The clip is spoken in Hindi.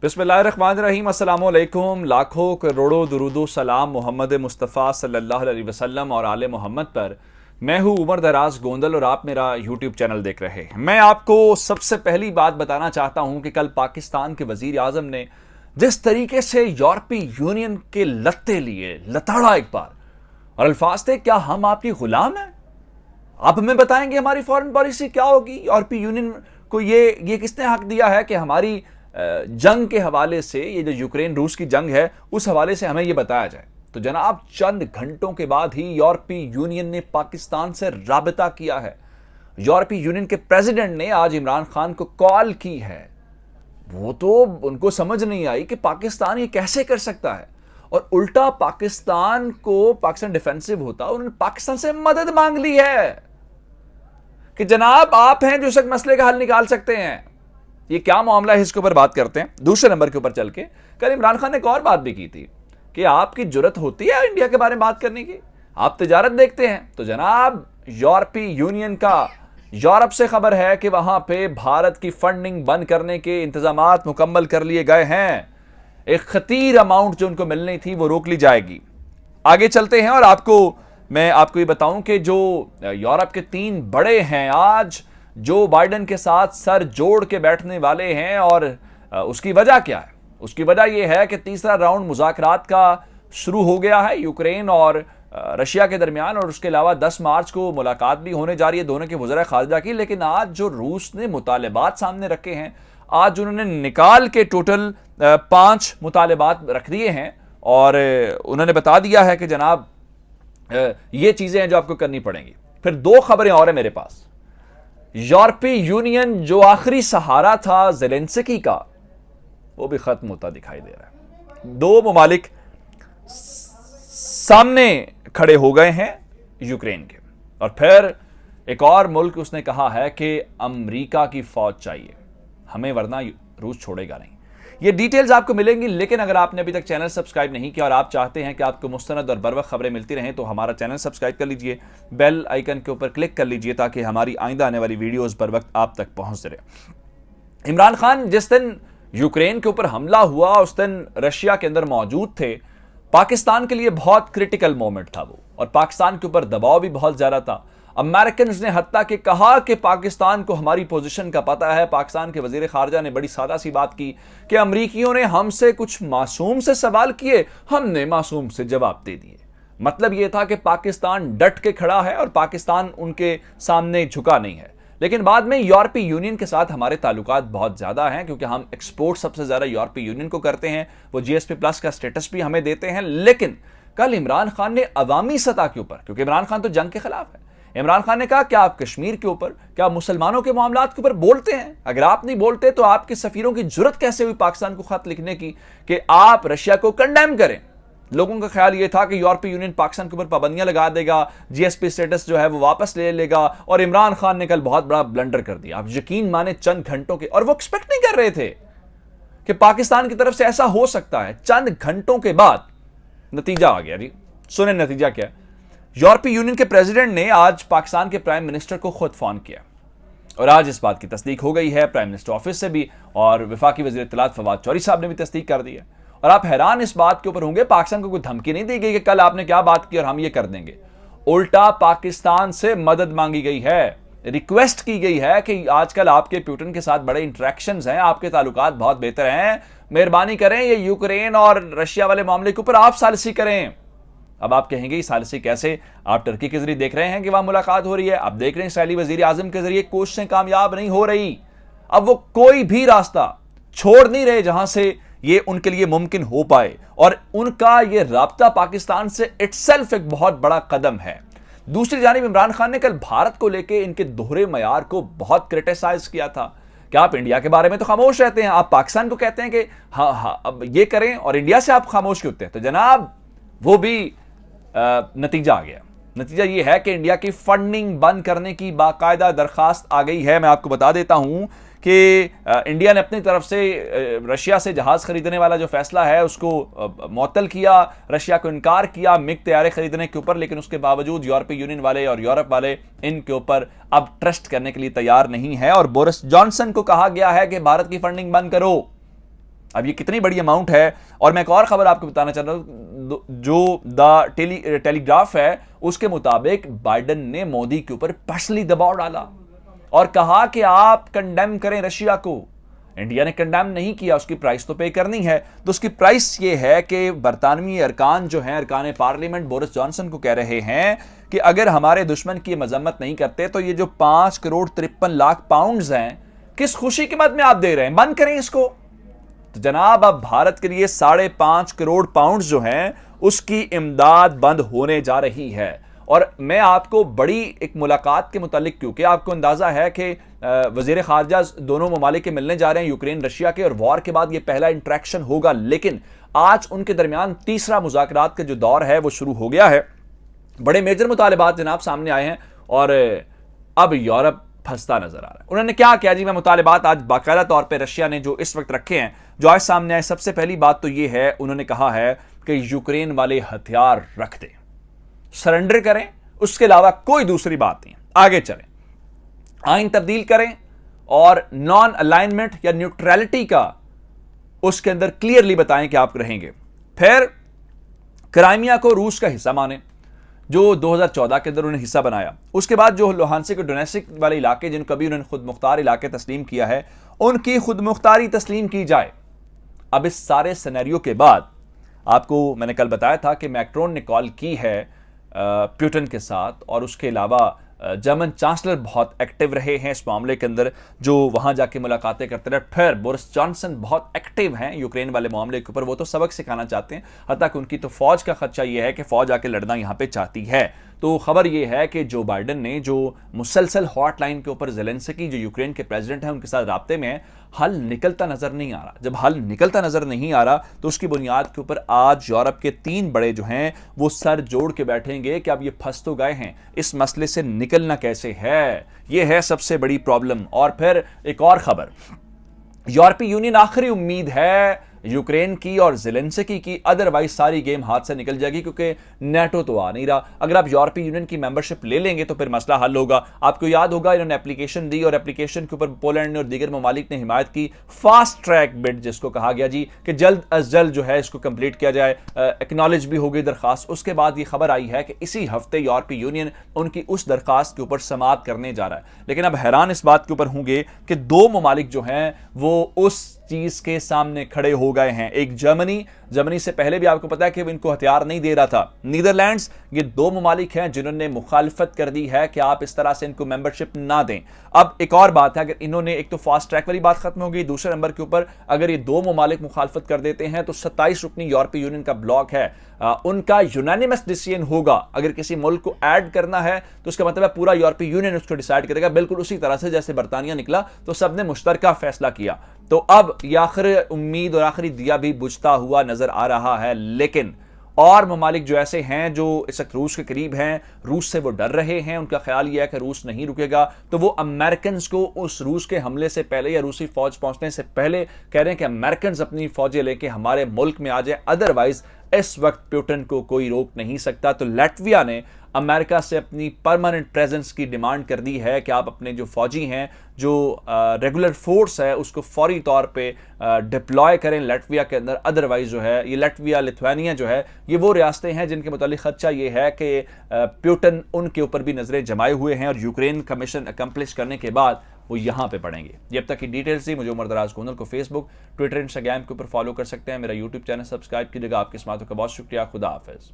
बिस्मिल्लाहिर्रहमानिर्रहीम, अस्सलाम वालेकुम। लाखों करोड़ों दुरूदो सलाम मोहम्मद मुस्तफ़ा सल्लल्लाहु अलैहि वसल्लम और आले मोहम्मद पर। मैं हूँ उमर दराज गोंदल और आप मेरा यूट्यूब चैनल देख रहे हैं। मैं आपको सबसे पहली बात बताना चाहता हूँ कि कल पाकिस्तान के वज़ीर आज़म ने जिस तरीके से यूरोपीय यूनियन के लत्ते लिए, लताड़ा एक बार, और अल्फाज थे, क्या हम आपकी गुलाम हैं? आप हमें बताएंगे हमारी फॉरेन पॉलिसी क्या होगी? यूरोपीय यूनियन को ये किसने हक दिया है कि हमारी जंग के हवाले से, ये जो यूक्रेन रूस की जंग है उस हवाले से हमें ये बताया जाए? तो जनाब, चंद घंटों के बाद ही यूरोपीय यूनियन ने पाकिस्तान से राबता किया है। यूरोपीय यूनियन के प्रेसिडेंट ने आज इमरान खान को कॉल की है। वो तो उनको समझ नहीं आई कि पाकिस्तान ये कैसे कर सकता है, और उल्टा पाकिस्तान डिफेंसिव होता, उन्होंने पाकिस्तान से मदद मांग ली है कि जनाब आप हैं जो इस मसले का हल निकाल सकते हैं। ये क्या मामला है, इसके ऊपर बात करते हैं। दूसरे नंबर के ऊपर चल के, कल इमरान खान ने एक और बात भी की थी कि आपकी जुर्रत होती है इंडिया के बारे में बात करने की, आप तिजारत देखते हैं। तो जनाब, यूरोपीय यूनियन का यूरोप से खबर है कि वहां पे भारत की फंडिंग बंद करने के इंतजामात मुकम्मल कर लिए गए हैं। एक खतीर अमाउंट जो उनको मिलनी थी वो रोक ली जाएगी। आगे चलते हैं और मैं आपको ये बताऊं कि जो यूरोप के 3 बड़े हैं आज जो बाइडेन के साथ सर जोड़ के बैठने वाले हैं, और उसकी वजह क्या है? उसकी वजह यह है कि तीसरा राउंड मुज़ाकरात का शुरू हो गया है यूक्रेन और रशिया के दरमियान, और उसके अलावा 10 मार्च को मुलाकात भी होने जा रही है दोनों के वज़ीर ख़ारिजा की। लेकिन आज जो रूस ने मुतालबात सामने रखे हैं, आज उन्होंने निकाल के टोटल 5 मुतालबात रख दिए हैं, और उन्होंने बता दिया है कि जनाब ये चीज़ें हैं जो आपको करनी पड़ेंगी। फिर 2 खबरें और हैं मेरे पास। यूरोपीय यूनियन जो आखिरी सहारा था ज़ेलेंस्की का, वो भी खत्म होता दिखाई दे रहा है। 2 ममालिक सामने खड़े हो गए हैं यूक्रेन के, और फिर एक और मुल्क उसने कहा है कि अमेरिका की फौज चाहिए हमें, वरना रूस छोड़ेगा नहीं। ये डिटेल्स आपको मिलेंगी, लेकिन अगर आपने अभी तक चैनल सब्सक्राइब नहीं किया और आप चाहते हैं कि आपको मुस्तनद और बरवक्त खबरें मिलती रहें, तो हमारा चैनल सब्सक्राइब कर लीजिए, बेल आइकन के ऊपर क्लिक कर लीजिए ताकि हमारी आइंदा आने वाली वीडियोस बर वक्त आप तक पहुंच रहे। इमरान खान जिस दिन यूक्रेन के ऊपर हमला हुआ उस दिन रशिया के अंदर मौजूद थे। पाकिस्तान के लिए बहुत क्रिटिकल मोमेंट था वो, और पाकिस्तान के ऊपर दबाव भी बहुत ज्यादा था। अमेरिकन ने हत्ता कि कहा कि पाकिस्तान को हमारी पोजीशन का पता है। पाकिस्तान के वजीर खारजा ने बड़ी सादा सी बात की कि अमरीकियों ने हमसे कुछ मासूम से सवाल किए, हमने मासूम से जवाब दे दिए। मतलब यह था कि पाकिस्तान डट के खड़ा है और पाकिस्तान उनके सामने झुका नहीं है। लेकिन बाद में यूरोपीय यूनियन के साथ हमारे ताल्लुकात बहुत ज्यादा हैं, क्योंकि हम एक्सपोर्ट सबसे ज्यादा यूरोपीय यूनियन को करते हैं, वो GSP प्लस का स्टेटस भी हमें देते हैं। लेकिन कल इमरान खान ने अवामी सतह के ऊपर, क्योंकि इमरान खान तो जंग के खिलाफ है, इमरान खान ने कहा क्या आप कश्मीर के ऊपर, क्या मुसलमानों के मामलात के ऊपर बोलते हैं? अगर आप नहीं बोलते तो आपके सफीरों की जुर्रत कैसे हुई पाकिस्तान को खत लिखने की कि आप रशिया को कंडेम करें? लोगों का ख्याल यह था कि यूरोपीय यूनियन पाकिस्तान के ऊपर पाबंदियां लगा देगा, GSP स्टेटस जो है वो वापस ले लेगा, और इमरान खान ने कल बहुत बड़ा ब्लंडर कर दिया। आप यकीन माने, चंद घंटों के, और वो एक्सपेक्ट नहीं कर रहे थे कि पाकिस्तान की तरफ से ऐसा हो सकता है। चंद घंटों के बाद नतीजा आ गया जी। सुने नतीजा क्या है। यूरोपीय यूनियन के प्रेसिडेंट ने आज पाकिस्तान के प्राइम मिनिस्टर को खुद फोन किया, और आज इस बात की तस्दीक हो गई है प्राइम मिनिस्टर ऑफिस से भी, और वफाकी वज़ीर इत्तलात फवाद चौधरी साहब ने भी तस्दीक कर दी है। और आप हैरान इस बात के ऊपर होंगे, पाकिस्तान को कोई धमकी नहीं दी गई कि कल आपने क्या बात की और हम ये कर देंगे। उल्टा पाकिस्तान से मदद मांगी गई है, रिक्वेस्ट की गई है कि आजकल आपके पुतिन के साथ बड़े इंटरेक्शंस हैं, आपके ताल्लुकात बहुत बेहतर हैं, मेहरबानी करें ये यूक्रेन और रशिया वाले मामले के ऊपर आप सालिसी करें। अब आप कहेंगे सालिसी कैसे? आप टर्की के जरिए देख रहे हैं कि वहां मुलाकात हो रही है, आप देख रहे हैं इसराइली वजीर आजम के जरिए कोशिशें कामयाब नहीं हो रही। अब वो कोई भी रास्ता छोड़ नहीं रहे जहां से ये उनके लिए मुमकिन हो पाए, और उनका ये राब्ता पाकिस्तान से इटसेल्फ एक बहुत बड़ा कदम है। दूसरी जानिब इमरान खान ने कल भारत को लेकर इनके दोहरे मयार को बहुत क्रिटिसाइज किया था कि आप इंडिया के बारे में तो खामोश रहते हैं, आप पाकिस्तान को कहते हैं कि हाँ अब ये करें, और इंडिया से आप खामोश क्यों होते हैं? तो जनाब, वो भी नतीजा आ गया। नतीजा ये है कि इंडिया की फंडिंग बंद करने की बाकायदा दरखास्त आ गई है। मैं आपको बता देता हूं कि इंडिया ने अपनी तरफ से रशिया से जहाज खरीदने वाला जो फैसला है उसको मुअत्तल किया, रशिया को इनकार किया मिग तैयारे खरीदने के ऊपर। लेकिन उसके बावजूद यूरोपीय यूनियन वाले और यूरोप वाले इनके ऊपर अब ट्रस्ट करने के लिए तैयार नहीं है, और बोरिस जॉनसन को कहा गया है कि भारत की फंडिंग बंद करो। अब ये कितनी बड़ी अमाउंट है। और मैं एक और खबर आपको बताना चाह रहा हूं, जो द टेलीग्राफ है उसके मुताबिक बाइडेन ने मोदी के ऊपर पर्सनली दबाव डाला और कहा कि आप कंडेम करें रशिया को। इंडिया ने कंडेम नहीं किया, उसकी प्राइस तो पे करनी है। तो उसकी प्राइस ये है कि बरतानवी अरकान जो हैं, अरकान पार्लियामेंट बोरिस जॉनसन को कह रहे हैं कि अगर हमारे दुश्मन की मजम्मत नहीं करते तो ये जो 5 करोड़ 53 लाख पाउंड्स हैं, किस खुशी के मद में आप दे रहे हैं, बंद करें इसको। तो जनाब अब भारत के लिए 5.5 करोड़ पाउंड जो हैं उसकी इमदाद बंद होने जा रही है। और मैं आपको बड़ी एक मुलाकात के मुतालिक, क्योंकि आपको अंदाजा है कि वजीर खारजा दोनों ममालिक के मिलने जा रहे हैं, यूक्रेन रशिया के, और वॉर के बाद ये पहला इंटरेक्शन होगा। लेकिन आज उनके दरमियान तीसरा मुज़ाकरात का जो दौर है वो शुरू हो गया है। बड़े मेजर मुतालबात जनाब सामने आए हैं और अब यूरोप फंसता नजर आ रहा है। उन्होंने क्या किया जी, मैं मुतालबात आज बाकायदा तौर पर रशिया ने जो इस वक्त रखे हैं, जो आज सामने आए। सबसे पहली बात तो ये है, उन्होंने कहा है कि यूक्रेन वाले हथियार रख दें, सरेंडर करें, उसके अलावा कोई दूसरी बात नहीं, आगे चलें, आइन तब्दील करें और नॉन अलाइनमेंट या न्यूट्रलिटी का उसके अंदर क्लियरली बताएं कि आप रहेंगे। फिर क्राइमिया को रूस का हिस्सा माने, जो 2014 के अंदर उन्हें हिस्सा बनाया। उसके बाद जो लुहानस्क और डोनेट्स्क वाले इलाके जिनको कभी उन्होंने खुद मुख्तार इलाके तस्लीम किया है, उनकी खुद मुख्तारी तस्लीम की जाए। अब इस सारे सिनेरियो के बाद आपको मैंने कल बताया था कि मैक्रोन ने कॉल की है प्यूटन के साथ, और उसके अलावा जर्मन चांसलर बहुत एक्टिव रहे हैं इस मामले के अंदर, जो वहां जाके मुलाकातें करते रहे। फिर बोरिस जॉनसन बहुत एक्टिव हैं यूक्रेन वाले मामले के ऊपर, वो तो सबक सिखाना चाहते हैं, हत्ता कि उनकी तो फौज का खर्चा ये है कि फौज आके लड़ना यहां पे चाहती है। तो खबर ये है कि जो बाइडेन ने जो मुसलसल हॉटलाइन के ऊपर ज़ेलेंस्की जो यूक्रेन के प्रेसिडेंट हैं उनके साथ राब्ते में है, हल निकलता नजर नहीं आ रहा। जब हल निकलता नजर नहीं आ रहा तो उसकी बुनियाद के ऊपर आज यूरोप के 3 बड़े जो हैं वो सर जोड़ के बैठेंगे कि अब ये फंस तो गए हैं, इस मसले से निकलना कैसे है, ये है सबसे बड़ी प्रॉब्लम। और फिर एक और खबर, यूरोपीय यूनियन आखिरी उम्मीद है यूक्रेन की और ज़ेलेंस्की की, अदरवाइज सारी गेम हाथ से निकल जाएगी, क्योंकि नेटो तो आ नहीं रहा। अगर आप यूरोपीय यूनियन की मेंबरशिप ले लेंगे तो फिर मसला हल होगा। आपको याद होगा इन्होंने एप्लीकेशन दी और एप्लीकेशन के ऊपर पोलैंड और दीगर ममालिक ने हिमायत की। फास्ट ट्रैक बिड जिसको कहा गया जी, कि जल्द अज जल्द जो है इसको कंप्लीट किया जाए। एक्नॉलेज भी हो गई दरखास्त। उसके बाद ये खबर आई है कि इसी हफ्ते यूरोपीय यूनियन उनकी उस दरखास्त के ऊपर समाअत करने जा रहा है। लेकिन अब हैरान इस बात के ऊपर होंगे कि 2 ममालिक जो हैं वो उस चीज के सामने खड़े हो गए हैं। एक जर्मनी से पहले भी आपको पता है कि इनको हथियार नहीं दे रहा था। नीदरलैंड्स, ये 2 ममालिक हैं जिन्होंने मुखालफत कर दी है कि आप इस तरह से इनको मेंबरशिप ना दें। अब एक और बात है, अगर इन्होंने, एक तो फास्ट ट्रैक वाली बात खत्म हो गई, दूसरे नंबर के ऊपर अगर ये 2 ममालिक मुखालफत कर देते हैं तो 27 रुकनी यूरोपीय यूनियन का ब्लॉक है, उनका यूनानिमस डिसीजन होगा। अगर किसी मुल्क को ऐड करना है तो उसका मतलब है पूरा यूरोपीय यूनियन उसको डिसाइड करेगा, बिल्कुल उसी तरह से जैसे बरतानिया निकला तो सबने मुश्तरका फैसला किया। तो अब ये आखिरी उम्मीद और आखिरी दिया भी बुझता हुआ नजर आ रहा है। लेकिन और ममालिक जो ऐसे हैं जो इस वक्त रूस के करीब हैं, रूस से वो डर रहे हैं, उनका ख्याल यह है कि रूस नहीं रुकेगा, तो वो अमेरिकन को उस रूस के हमले से पहले या रूसी फौज पहुंचने से पहले कह रहे हैं कि अमेरिकन अपनी फौजें लेके हमारे मुल्क में आ जाए, अदरवाइज इस वक्त प्यूटन को कोई रोक नहीं सकता। तो लातविया ने अमेरिका से अपनी परमानेंट प्रेजेंस की डिमांड कर दी है कि आप अपने जो फौजी हैं, जो रेगुलर फोर्स है, उसको फौरी तौर पे डिप्लॉय करें लातविया के अंदर। अदरवाइज जो है ये लातविया, लिथुआनिया जो है, ये वो रियासतें हैं जिनके मुतालिक खदशा ये है कि प्यूटन उनके ऊपर भी नजरें जमाए हुए हैं और यूक्रेन का मिशन अकम्प्लिश करने के बाद वो यहां पे पड़ेंगे। ये अब तक की डिटेल्स थी। मुझे उमर दराज गोंदल को फेसबुक, ट्विटर, इंस्टाग्राम के ऊपर फॉलो कर सकते हैं। मेरा यूट्यूब चैनल सब्सक्राइब कीजिएगा। आपकी इस बातों का बहुत शुक्रिया। खुदा हाफिज।